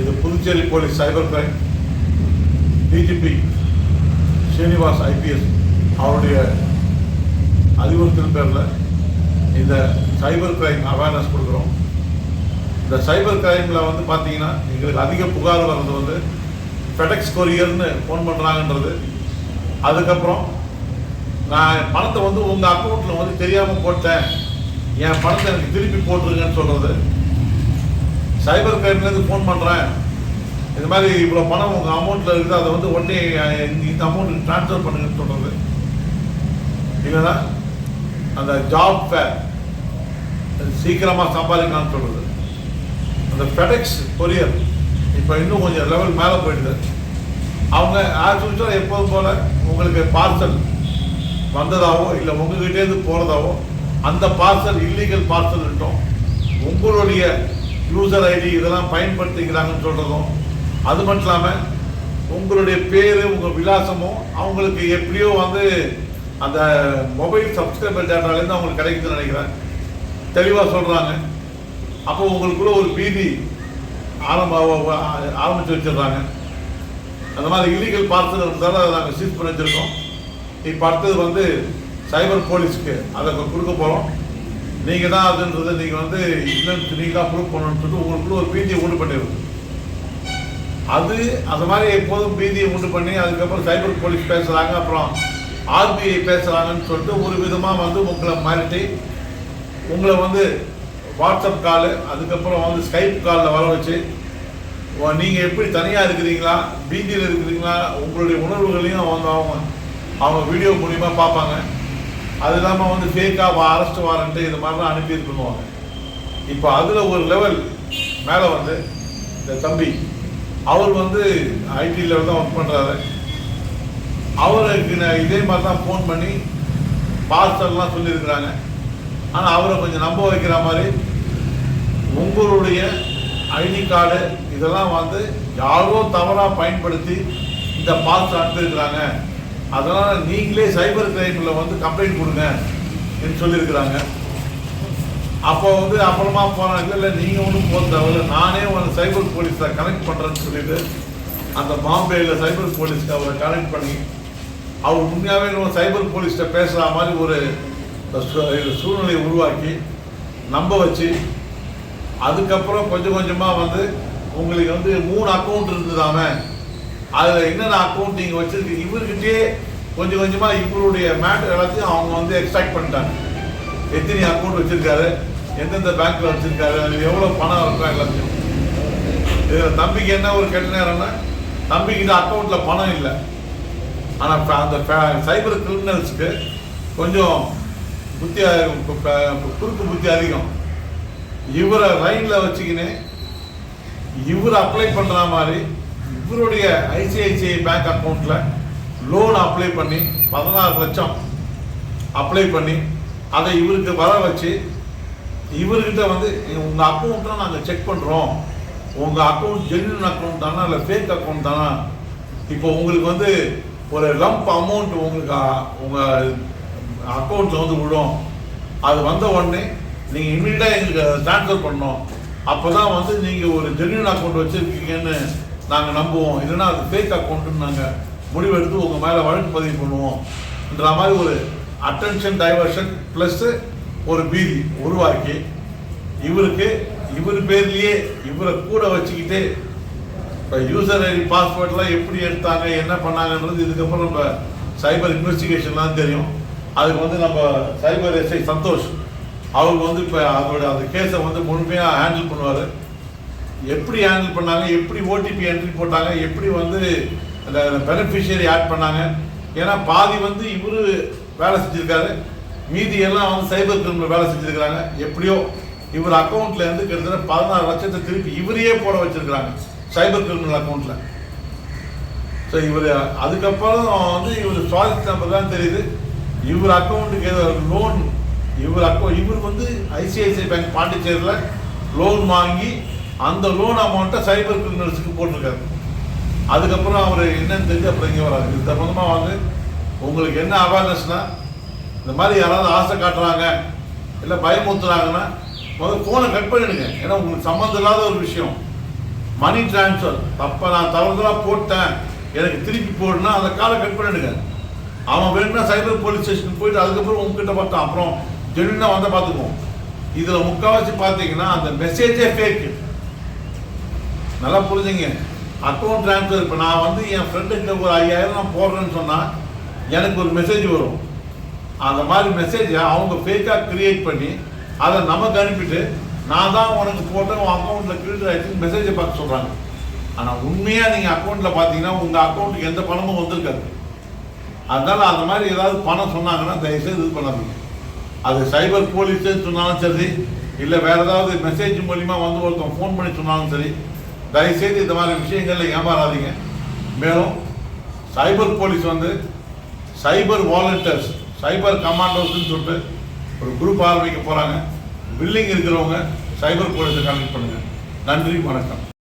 இது Puducherry police cyber crime DGP Srinivas IPS அவருடைய அறிவுறுத்தல் பேரில் இந்த சைபர் கிரைம் அவேர்னஸ் கொடுக்குறோம். இந்த சைபர் கிரைமில் வந்து பார்த்தீங்கன்னா எங்களுக்கு அதிக புகார் வர்றது வந்து ஃபெடெக்ஸ் கொரியர்னு ஃபோன் பண்ணுறாங்கன்றது, அதுக்கப்புறம் நான் பணத்தை வந்து உங்கள் அக்கௌண்ட்டில் வந்து தெரியாமல் போட்டேன், என் பணத்தை எனக்கு திருப்பி போட்டுருங்கன்னு சொல்கிறது. சைபர் கிரைம்லேருந்து ஃபோன் பண்ணுறேன், இந்த மாதிரி இவ்வளோ பணம் உங்கள் அமௌண்ட்டில் இருக்குது, அதை வந்து உடனே இந்த அமௌண்ட்டுக்கு ட்ரான்ஸ்ஃபர் பண்ணுங்கன்னு சொல்கிறது. இல்லைன்னா அந்த ஜாப் ஃபேர் சீக்கிரமாக சம்பாதிக்கலாம்னு சொல்கிறது. அந்த ஃபெடெக்ஸ் கொரியர் இப்போ இன்னும் கொஞ்சம் லெவல் மேலே போயிடுது. அவங்க ஆஸ் யூசுவல் எப்போதும் போல் உங்களுக்கு பார்சல் வந்ததாவோ இல்லை உங்ககிட்டேருந்து போகிறதாவோ அந்த பார்சல் இல்லீகல் பார்சல் இருக்கும், உங்களுடைய யூசர் ஐடி இதெல்லாம் பயன்படுத்திக்கிறாங்கன்னு சொல்கிறதும், அது மட்டும் இல்லாமல் உங்களுடைய பேர் உங்கள் விலாசமும் அவங்களுக்கு எப்படியோ வந்து அந்த மொபைல் சப்ஸ்கிரைபர் டேட்டாலேருந்து அவங்களுக்கு கிடைக்குதுன்னு நினைக்கிறேன், தெளிவாக சொல்கிறாங்க. அப்போ உங்களுக்குள்ள ஒரு பீதி ஆரம்பித்து வச்சிடுறாங்க. அந்த மாதிரி இல்லீகல் பார்சல் இருந்தாலும் அதை நாங்கள் சீஸ் பண்ணி வச்சுருக்கோம். இப்போ அடுத்தது வந்து சைபர் போலீஸ்க்கு அதை கொடுக்க போகிறோம். நீங்கள் தான் அதுன்றது நீங்கள் வந்து இல்லைன்னு நீங்கள் தான் ப்ரூவ் பண்ணணும்னு சொல்லிட்டு உங்களுக்குள்ள ஒரு பீதியை உண்டு பண்ணிடுது. அது மாதிரி எப்போதும் பீதியை உண்டு பண்ணி அதுக்கப்புறம் சைபர் போலீஸ் பேசுகிறாங்க, அப்புறம் ஆர்பிஐ பேசுகிறாங்கன்னு சொல்லிட்டு ஒரு விதமாக வந்து உங்களை மிரட்டி உங்களை வந்து வாட்ஸ்அப் காலு, அதுக்கப்புறம் வந்து ஸ்கைப் காலில் வர வச்சு நீங்கள் எப்படி தனியாக இருக்கிறீங்களா, பீதியில் இருக்கிறீங்களா, உங்களுடைய உணர்வுகளையும் அவங்க வீடியோ மூலிமா பார்ப்பாங்க. அது இல்லாமல் வந்து ஃபேக்காக அரெஸ்ட் வாரண்ட்டு இது மாதிரிலாம் அனுப்பி பண்ணுவாங்க. இப்போ அதில் ஒரு லெவல் மேலே வந்து இந்த தம்பி அவர் வந்து ஐடி லெவல் தான் ஒர்க் பண்ணுறாரு. அவருக்கு இதே மாதிரி தான் ஃபோன் பண்ணி பார்சல்லாம் சொல்லியிருக்கிறாங்க. ஆனால் அவரை கொஞ்சம் நம்ப வைக்கிற மாதிரி உங்களுடைய ஐடி கார்டு இதெல்லாம் வந்து யாரோ தவறாக பயன்படுத்தி இந்த பார்சல் அனுப்பியிருக்கிறாங்க, அதனால் நீங்களே சைபர் கிரைமில் வந்து கம்ப்ளைண்ட் கொடுங்க என்று சொல்லியிருக்கிறாங்க. அப்போ வந்து அப்புறமா போனாங்க, இல்லை நீங்கள் ஒன்றும் போக தேவையில்லை, நானே ஒரு சைபர் போலீஸை கனெக்ட் பண்ணுறேன்னு சொல்லிட்டு அந்த பாம்பேயில் சைபர் போலீஸ்க்கு அவரை கனெக்ட் பண்ணி அவர் உண்மையாகவே நம்ம சைபர் போலீஸ்கிட்ட பேசுகிற மாதிரி ஒரு சூழ்நிலையை உருவாக்கி நம்ப வச்சு அதுக்கப்புறம் கொஞ்சம் கொஞ்சமாக வந்து உங்களுக்கு வந்து 3 அக்கௌண்ட் இருந்ததாம அதில் என்னென்ன அக்கௌண்ட் நீங்கள் வச்சுருக்கு இவர்கிட்டே கொஞ்சம் கொஞ்சமாக இவருடைய மேட்டர் எல்லாத்தையும் அவங்க வந்து எக்ஸ்ட்ராக்ட் பண்ணிட்டாங்க. எத்தனை அக்கௌண்ட் வச்சுருக்காரு, எந்தெந்த பேங்க்கில் வச்சுருக்காரு, அது எவ்வளோ பணம் இருக்கும் எல்லாத்தையும். இதில் தம்பிக்கு என்ன ஒரு கெட்ட நேரம்னா தம்பிக்கிட்ட அக்கௌண்ட்டில் பணம் இல்லை, ஆனால் அந்த சைபர் கிரிமினல்ஸுக்கு கொஞ்சம் குறுக்கு புத்தி அதிகம். இவரை லைனில் வச்சுக்கின்னு இவர் அப்ளை பண்ணுற மாதிரி இவருடைய ஐசிஐசிஐ பேங்க் அக்கௌண்ட்டில் லோன் அப்ளை பண்ணி 16 லட்சம் அப்ளை பண்ணி அதை இவருக்கு வர வச்சு இவர்கிட்ட வந்து உங்கள் அக்கௌண்ட்டை நாங்கள் செக் பண்ணுறோம், உங்கள் அக்கௌண்ட் ஜென்யூன் அக்கௌண்ட் தானே இல்லை ஃபேக் அக்கௌண்ட் தானே, இப்போ உங்களுக்கு வந்து ஒரு லம்ப் அமௌண்ட் உங்களுக்கு உங்கள் அக்கௌண்ட்டில் வந்து விடும், அது வந்த உடனே நீங்கள் இம்மிடியட்டாக எங்களுக்கு ட்ரான்ஸ்ஃபர் பண்ணோம், அப்போ தான் வந்து நீங்கள் ஒரு ஜென்யூன் அக்கௌண்ட் வச்சுருக்கீங்கன்னு நாங்கள் நம்புவோம், இல்லைன்னா அது ஃபேக் அக்கௌண்ட்டுன்னு நாங்கள் முடிவெடுத்து உங்கள் மேலே வழக்கு பதிவு பண்ணுவோம்ன்ற மாதிரி ஒரு அட்டென்ஷன் டைவர்ஷன் ப்ளஸ்ஸு ஒரு பீதி உருவாக்கி இவர் பேர்லேயே இவரை கூட வச்சுக்கிட்டு இப்போ யூசர் ஐடி பாஸ்வேர்ட்லாம் எப்படி எடுத்தாங்க என்ன பண்ணாங்கன்றது இதுக்கப்புறம் நம்ம சைபர் இன்வெஸ்டிகேஷன்லாம் தெரியும். அதுக்கு வந்து நம்ம சைபர் எஸ்ஐ சந்தோஷ் அவருக்கு வந்து இப்போ அதோட அந்த கேஸை வந்து முழுமையாக ஹேண்டில் பண்ணுவார். எப்படி ஹேண்டில் பண்ணாங்க, எப்படி ஓடிபி என்ட்ரி போட்டாங்க, எப்படி வந்து அந்த பெனிஃபிஷியரி ஆட் பண்ணாங்க, ஏன்னா பாதி வந்து இவர் வேலை செஞ்சுருக்காரு, மீதி எல்லாம் வந்து சைபர் கிரிமினல் வேலை செஞ்சுருக்கிறாங்க. எப்படியோ இவர் அக்கௌண்ட்லேருந்து கிட்டத்தட்ட 16 லட்சத்தை திருப்பி இவரையே போட வச்சுருக்கிறாங்க சைபர் கிரிமினல் அக்கௌண்ட்டில். ஸோ இவர் அதுக்கப்புறம் வந்து இவர் சுவாரஸ்ய நம்பர் தான் தெரியுது, இவர் அக்கௌண்ட்டுக்கு ஏதோ லோன் இவர் வந்து ஐசிஐசிஐ பேங்க் பாண்டிச்சேரியில் லோன் வாங்கி அந்த லோன் அமௌண்ட்டை சைபர் கிரிமினல்ஸுக்கு போட்டிருக்காரு. அதுக்கப்புறம் அவர் என்னன்னு தெரிஞ்சு அப்புறம் இங்கே வராது. இது சம்பந்தமாக வந்து உங்களுக்கு என்ன அவேர்னஸ்னால், இந்த மாதிரி யாராவது ஆசை காட்டுறாங்க இல்லை பயமுறுத்துறாங்கன்னா முதல்ல ஃபோனை கட் பண்ணிடுங்க. ஏன்னா உங்களுக்கு சம்மந்தம் இல்லாத ஒரு விஷயம். மணி டிரான்ஸ்ஃபர் அப்போ நான் தவறுதலாக போட்டேன் எனக்கு திருப்பி போடணும்னா அந்த காலை கட் பண்ணிடுங்க. அவன் வேணும்னா சைபர் போலீஸ் ஸ்டேஷனுக்கு போயிட்டு அதுக்கப்புறம் உங்ககிட்ட பார்த்தான், அப்புறம் ஜென்யூனாக வந்தால் பார்த்துக்குவோம். இதில் முக்கால்வாசி பார்த்தீங்கன்னா அந்த மெசேஜே ஃபேக்கு. நல்லா புரிஞ்சுங்க. அக்கௌண்ட் ட்ரான்ஸ்ஃபர் இப்போ நான் வந்து என் ஃப்ரெண்டுக்கிட்ட ஒரு 5000 நான் போடுறேன்னு சொன்னால் எனக்கு ஒரு மெசேஜ் வரும். அந்த மாதிரி மெசேஜை அவங்க ஃபேக்காக க்ரியேட் பண்ணி அதை நமக்கு அனுப்பிட்டு நான் தான் உனக்கு போட்டேன் உன் அக்கௌண்ட்டில் கிரெடிட் ஆகிடுச்சுன்னு மெசேஜை பார்க்க சொல்கிறாங்க. ஆனால் உண்மையாக நீங்கள் அக்கௌண்ட்டில் பார்த்தீங்கன்னா உங்கள் அக்கௌண்ட்டுக்கு எந்த பணமும் வந்திருக்காது. அதனால் அந்த மாதிரி ஏதாவது பணம் சொன்னாங்கன்னா தயவுசெய்து இது பண்ணாதீங்க. அது சைபர் போலீஸுன்னு சொன்னாலும் சரி, இல்லை வேறு ஏதாவது மெசேஜ் மூலிமா வந்து ஒருத்தன் ஃபோன் பண்ணி சொன்னாலும் சரி, தயவுசெய்து இந்த மாதிரி விஷயங்களில் ஏமாறாதீங்க. மேலும் சைபர் போலீஸ் வந்து சைபர் வாலண்டியர்ஸ், சைபர் கமாண்டோஸ்ன்னு சொல்லிட்டு ஒரு குரூப் ஆரம்பிக்க போகிறாங்க. பில்லிங் இருக்கிறவங்க சைபர் போலீஸை கான்டெக்ட் பண்ணுங்கள். நன்றி, வணக்கம்.